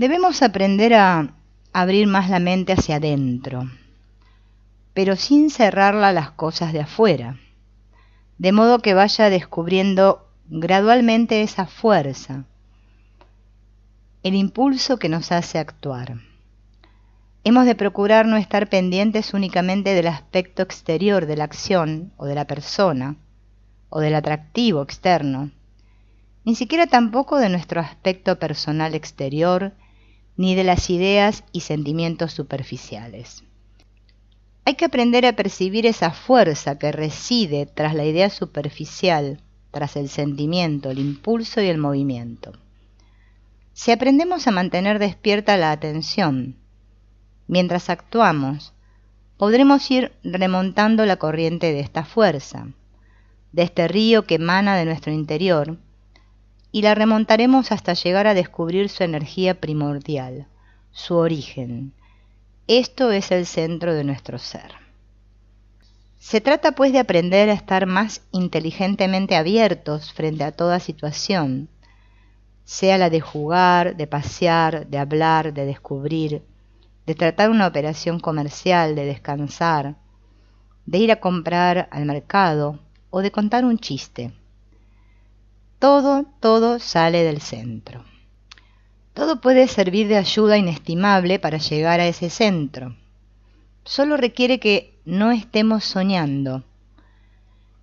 Debemos aprender a abrir más la mente hacia adentro, pero sin cerrarla a las cosas de afuera, de modo que vaya descubriendo gradualmente esa fuerza, el impulso que nos hace actuar. Hemos de procurar no estar pendientes únicamente del aspecto exterior de la acción o de la persona, o del atractivo externo, ni siquiera tampoco de nuestro aspecto personal exterior, ni de las ideas y sentimientos superficiales. Hay que aprender a percibir esa fuerza que reside tras la idea superficial, tras el sentimiento, el impulso y el movimiento. Si aprendemos a mantener despierta la atención, mientras actuamos, podremos ir remontando la corriente de esta fuerza, de este río que emana de nuestro interior, y la remontaremos hasta llegar a descubrir su energía primordial, su origen. Esto es el centro de nuestro ser. Se trata pues de aprender a estar más inteligentemente abiertos frente a toda situación, sea la de jugar, de pasear, de hablar, de descubrir, de tratar una operación comercial, de descansar, de ir a comprar al mercado o de contar un chiste. Todo sale del centro. Todo puede servir de ayuda inestimable para llegar a ese centro. Solo requiere que no estemos soñando,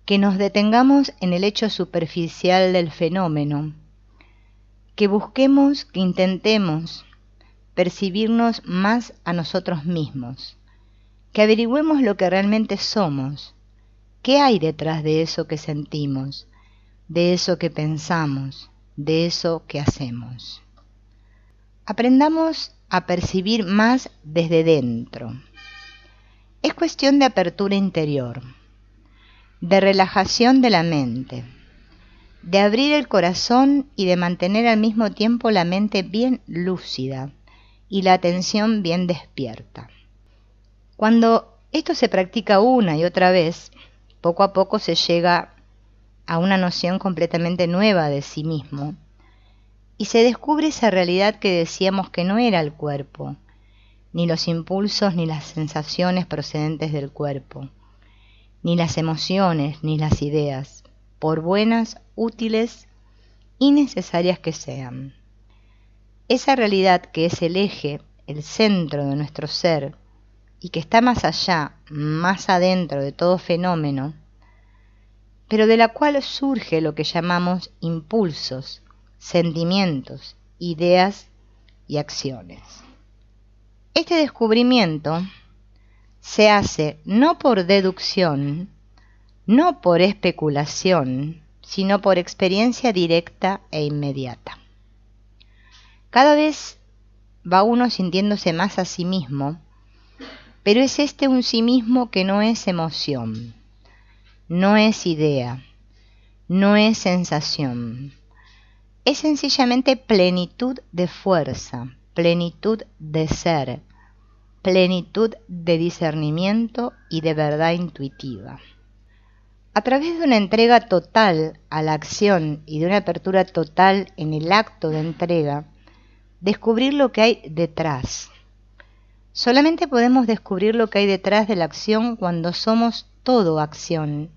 que nos detengamos en el hecho superficial del fenómeno, que busquemos, que intentemos percibirnos más a nosotros mismos, que averigüemos lo que realmente somos, qué hay detrás de eso que sentimos, de eso que pensamos, de eso que hacemos. Aprendamos a percibir más desde dentro. Es cuestión de apertura interior, de relajación de la mente, de abrir el corazón y de mantener al mismo tiempo la mente bien lúcida y la atención bien despierta. Cuando esto se practica una y otra vez, poco a poco se llega a una noción completamente nueva de sí mismo, y se descubre esa realidad que decíamos que no era el cuerpo, ni los impulsos ni las sensaciones procedentes del cuerpo, ni las emociones ni las ideas, por buenas, útiles y necesarias que sean. Esa realidad que es el eje, el centro de nuestro ser, y que está más allá, más adentro de todo fenómeno, pero de la cual surge lo que llamamos impulsos, sentimientos, ideas y acciones. Este descubrimiento se hace no por deducción, no por especulación, sino por experiencia directa e inmediata. Cada vez va uno sintiéndose más a sí mismo, pero es este un sí mismo que no es emoción, no es idea, no es sensación. Es sencillamente plenitud de fuerza, plenitud de ser, plenitud de discernimiento y de verdad intuitiva. A través de una entrega total a la acción y de una apertura total en el acto de entrega, descubrir lo que hay detrás. Solamente podemos descubrir lo que hay detrás de la acción cuando somos todo acción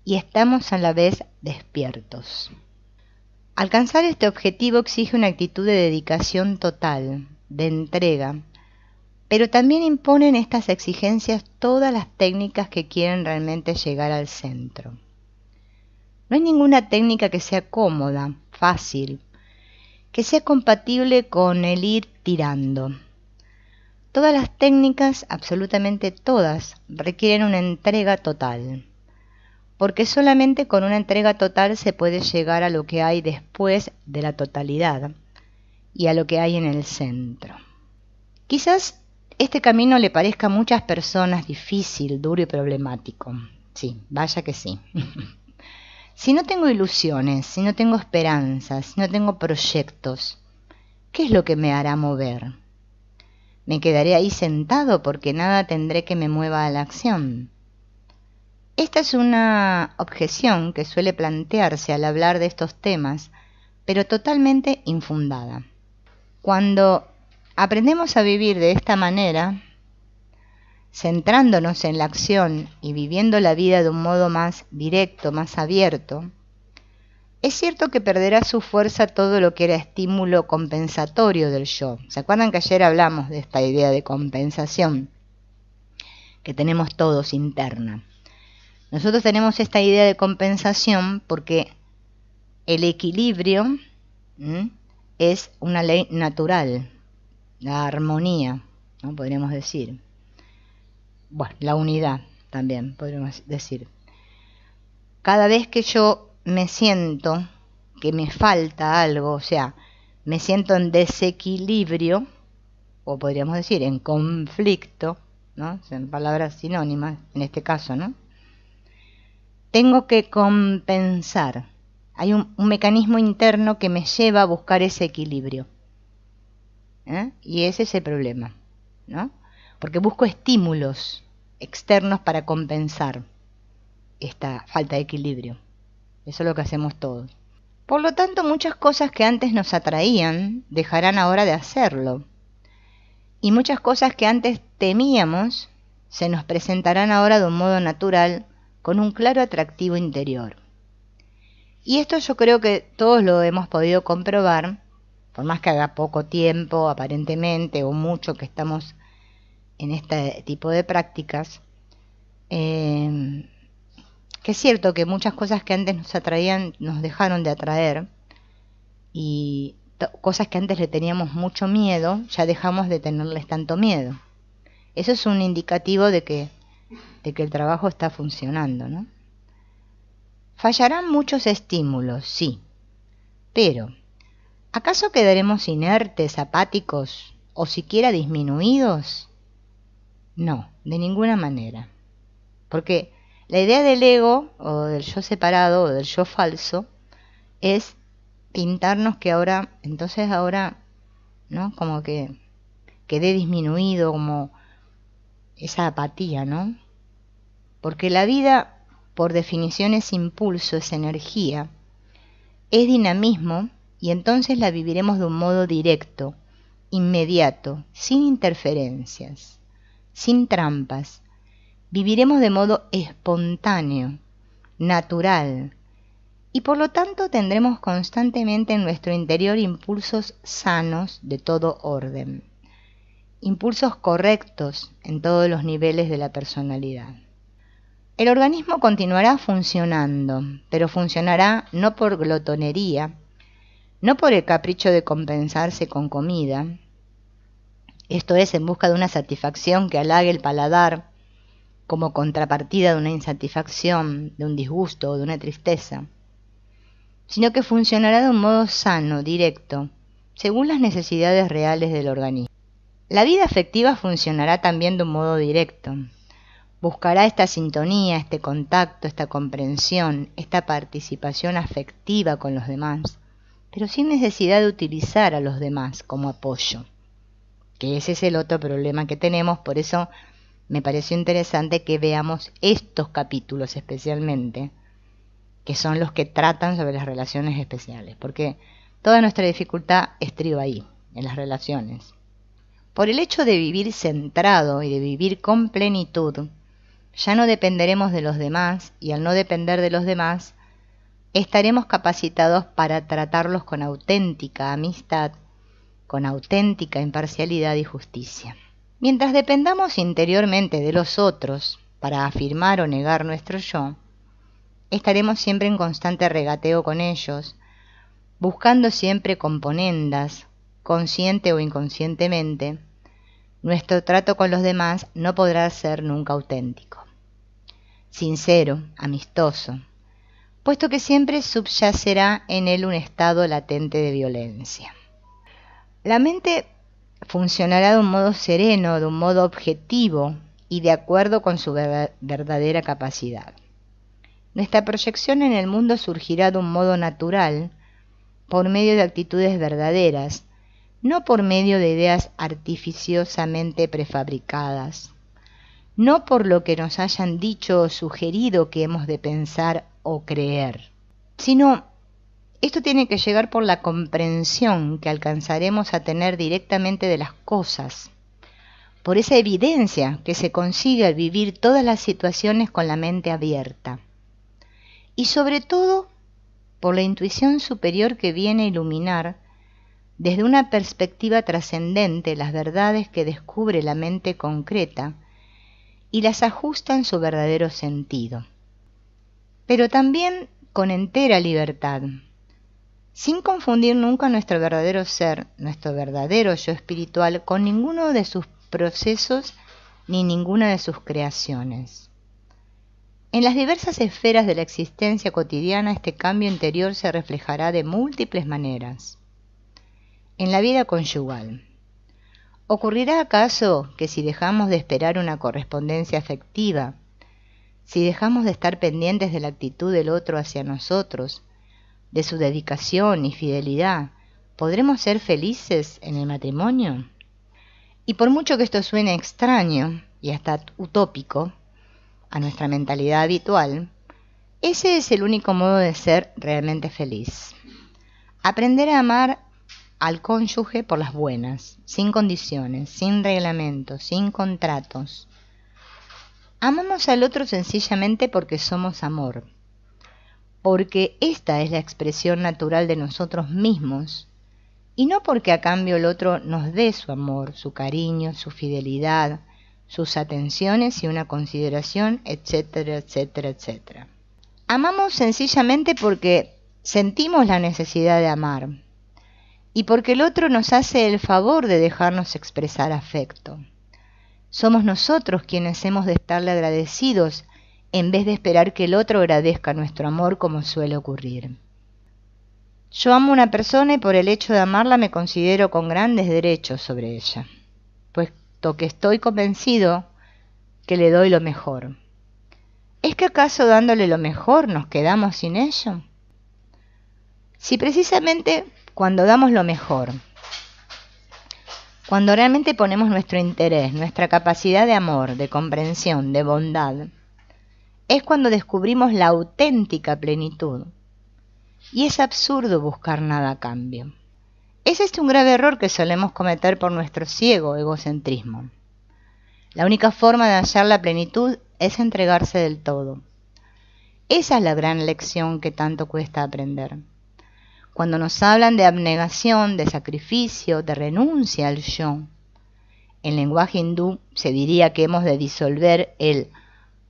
y estamos a la vez despiertos. Alcanzar este objetivo exige una actitud de dedicación total, de entrega, pero también imponen estas exigencias todas las técnicas que quieren realmente llegar al centro. No hay ninguna técnica que sea cómoda, fácil, que sea compatible con el ir tirando. Todas las técnicas, absolutamente todas, requieren una entrega total, porque solamente con una entrega total se puede llegar a lo que hay después de la totalidad y a lo que hay en el centro. Quizás este camino le parezca a muchas personas difícil, duro y problemático. Sí, vaya que sí. Si no tengo ilusiones, si no tengo esperanzas, si no tengo proyectos, ¿qué es lo que me hará mover? ¿Me quedaré ahí sentado porque nada tendré que me mueva a la acción? Esta es una objeción que suele plantearse al hablar de estos temas, pero totalmente infundada. Cuando aprendemos a vivir de esta manera, centrándonos en la acción y viviendo la vida de un modo más directo, más abierto, es cierto que perderá su fuerza todo lo que era estímulo compensatorio del yo. ¿Se acuerdan que ayer hablamos de esta idea de compensación que tenemos todos interna? Nosotros tenemos esta idea de compensación porque el equilibrio es una ley natural, la armonía, ¿no? Podríamos decir. Bueno, la unidad también, podríamos decir. Cada vez que yo me siento que me falta algo, o sea, me siento en desequilibrio, o podríamos decir en conflicto, ¿no? Son palabras sinónimas en este caso, ¿no? Tengo que compensar. Hay un mecanismo interno que me lleva a buscar ese equilibrio. Y ese es el problema, ¿no? Porque busco estímulos externos para compensar esta falta de equilibrio. Eso es lo que hacemos todos. Por lo tanto, muchas cosas que antes nos atraían dejarán ahora de hacerlo. Y muchas cosas que antes temíamos se nos presentarán ahora de un modo natural, con un claro atractivo interior. Y esto yo creo que todos lo hemos podido comprobar, por más que haga poco tiempo, aparentemente, o mucho que estamos en este tipo de prácticas, que es cierto que muchas cosas que antes nos atraían nos dejaron de atraer, y cosas que antes le teníamos mucho miedo, ya dejamos de tenerles tanto miedo. Eso es un indicativo de que el trabajo está funcionando, ¿no? Fallarán muchos estímulos, sí, pero ¿acaso quedaremos inertes, apáticos o siquiera disminuidos? No, de ninguna manera. Porque la idea del ego, o del yo separado, o del yo falso, es pintarnos que ahora, ¿no? Como que quedé disminuido, como esa apatía, ¿no? Porque la vida, por definición, es impulso, es energía, es dinamismo, y entonces la viviremos de un modo directo, inmediato, sin interferencias, sin trampas. Viviremos de modo espontáneo, natural, y por lo tanto tendremos constantemente en nuestro interior impulsos sanos de todo orden, impulsos correctos en todos los niveles de la personalidad. El organismo continuará funcionando, pero funcionará no por glotonería, no por el capricho de compensarse con comida, esto es, en busca de una satisfacción que halague el paladar, como contrapartida de una insatisfacción, de un disgusto o de una tristeza, sino que funcionará de un modo sano, directo, según las necesidades reales del organismo. La vida afectiva funcionará también de un modo directo. Buscará esta sintonía, este contacto, esta comprensión, esta participación afectiva con los demás, pero sin necesidad de utilizar a los demás como apoyo, que ese es el otro problema que tenemos. Por eso me pareció interesante que veamos estos capítulos especialmente, que son los que tratan sobre las relaciones especiales, porque toda nuestra dificultad estriba ahí, en las relaciones. Por el hecho de vivir centrado y de vivir con plenitud, ya no dependeremos de los demás, y al no depender de los demás, estaremos capacitados para tratarlos con auténtica amistad, con auténtica imparcialidad y justicia. Mientras dependamos interiormente de los otros para afirmar o negar nuestro yo, estaremos siempre en constante regateo con ellos, buscando siempre componendas, consciente o inconscientemente. Nuestro trato con los demás no podrá ser nunca auténtico, sincero, amistoso, puesto que siempre subyacerá en él un estado latente de violencia. La mente funcionará de un modo sereno, de un modo objetivo y de acuerdo con su verdadera capacidad. Nuestra proyección en el mundo surgirá de un modo natural, por medio de actitudes verdaderas, no por medio de ideas artificiosamente prefabricadas, no por lo que nos hayan dicho o sugerido que hemos de pensar o creer, sino Esto tiene que llegar por la comprensión que alcanzaremos a tener directamente de las cosas, por esa evidencia que se consigue al vivir todas las situaciones con la mente abierta, y sobre todo por la intuición superior que viene a iluminar desde una perspectiva trascendente las verdades que descubre la mente concreta y las ajusta en su verdadero sentido. Pero también con entera libertad, sin confundir nunca nuestro verdadero ser, nuestro verdadero yo espiritual, con ninguno de sus procesos ni ninguna de sus creaciones. En las diversas esferas de la existencia cotidiana este cambio interior se reflejará de múltiples maneras. En la vida conyugal, ¿ocurrirá acaso que si dejamos de esperar una correspondencia afectiva, si dejamos de estar pendientes de la actitud del otro hacia nosotros, de su dedicación y fidelidad, podremos ser felices en el matrimonio? Y por mucho que esto suene extraño y hasta utópico a nuestra mentalidad habitual, ese es el único modo de ser realmente feliz. Aprender a amar al cónyuge por las buenas, sin condiciones, sin reglamentos, sin contratos. Amamos al otro sencillamente porque somos amor, porque esta es la expresión natural de nosotros mismos, y no porque a cambio el otro nos dé su amor, su cariño, su fidelidad, sus atenciones y una consideración, etcétera, etcétera, etcétera. Amamos sencillamente porque sentimos la necesidad de amar, y porque el otro nos hace el favor de dejarnos expresar afecto. Somos nosotros quienes hemos de estarle agradecidos en vez de esperar que el otro agradezca nuestro amor como suele ocurrir. Yo amo a una persona y por el hecho de amarla me considero con grandes derechos sobre ella, puesto que estoy convencido que le doy lo mejor. ¿Es que acaso dándole lo mejor nos quedamos sin ello? Si precisamente cuando damos lo mejor, cuando realmente ponemos nuestro interés, nuestra capacidad de amor, de comprensión, de bondad, es cuando descubrimos la auténtica plenitud. Y es absurdo buscar nada a cambio. Es este un grave error que solemos cometer por nuestro ciego egocentrismo. La única forma de hallar la plenitud es entregarse del todo. Esa es la gran lección que tanto cuesta aprender. Cuando nos hablan de abnegación, de sacrificio, de renuncia al yo, en lenguaje hindú se diría que hemos de disolver el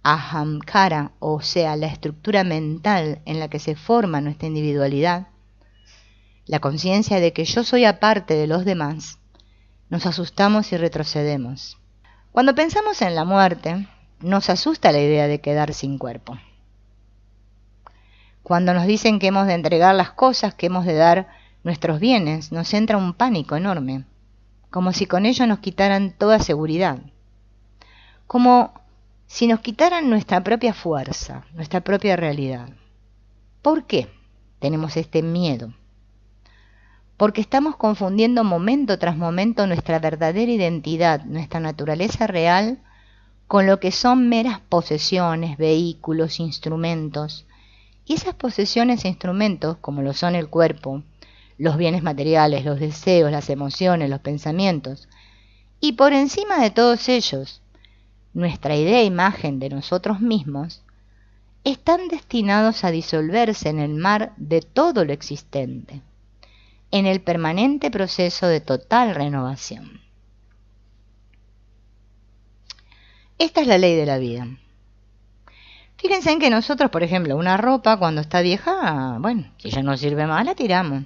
ahamkara, o sea, la estructura mental en la que se forma nuestra individualidad, la conciencia de que yo soy aparte de los demás, nos asustamos y retrocedemos. Cuando pensamos en la muerte, nos asusta la idea de quedar sin cuerpo. Cuando nos dicen que hemos de entregar las cosas, que hemos de dar nuestros bienes, nos entra un pánico enorme, como si con ello nos quitaran toda seguridad, como si nos quitaran nuestra propia fuerza, nuestra propia realidad. ¿Por qué tenemos este miedo? Porque estamos confundiendo momento tras momento nuestra verdadera identidad, nuestra naturaleza real, con lo que son meras posesiones, vehículos, instrumentos. Y esas posesiones e instrumentos, como lo son el cuerpo, los bienes materiales, los deseos, las emociones, los pensamientos, y por encima de todos ellos, nuestra idea e imagen de nosotros mismos, están destinados a disolverse en el mar de todo lo existente, en el permanente proceso de total renovación. Esta es la ley de la vida. Fíjense en que nosotros, por ejemplo, una ropa cuando está vieja, bueno, si ya no sirve más, la tiramos.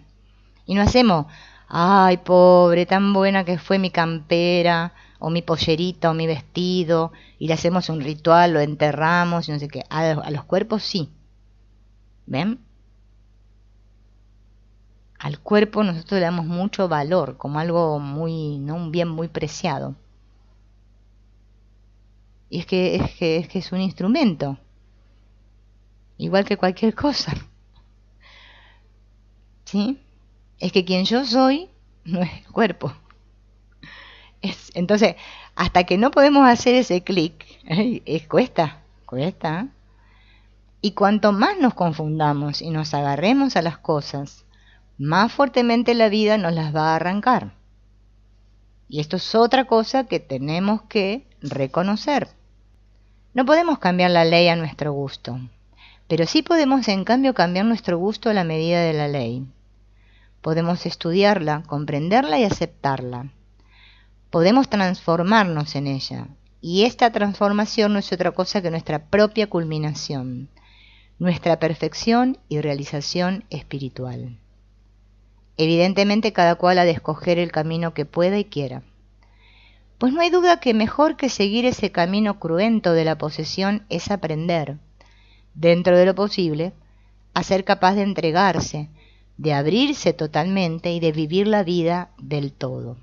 Y no hacemos, ay, pobre, tan buena que fue mi campera, o mi pollerita, o mi vestido, y le hacemos un ritual, lo enterramos, y no sé qué. A los cuerpos sí. ¿Ven? Al cuerpo nosotros le damos mucho valor, como algo muy, ¿no? Un bien muy preciado. Y es que es un instrumento. Igual que cualquier cosa. ¿Sí? Es que quien yo soy no es el cuerpo. Entonces, hasta que no podemos hacer ese clic, cuesta. Y cuanto más nos confundamos y nos agarremos a las cosas, más fuertemente la vida nos las va a arrancar. Y esto es otra cosa que tenemos que reconocer. No podemos cambiar la ley a nuestro gusto, pero sí podemos en cambio cambiar nuestro gusto a la medida de la ley. Podemos estudiarla, comprenderla y aceptarla. Podemos transformarnos en ella, y esta transformación no es otra cosa que nuestra propia culminación, nuestra perfección y realización espiritual. Evidentemente cada cual ha de escoger el camino que pueda y quiera. Pues no hay duda que mejor que seguir ese camino cruento de la posesión es aprender, dentro de lo posible, a ser capaz de entregarse, de abrirse totalmente y de vivir la vida del todo.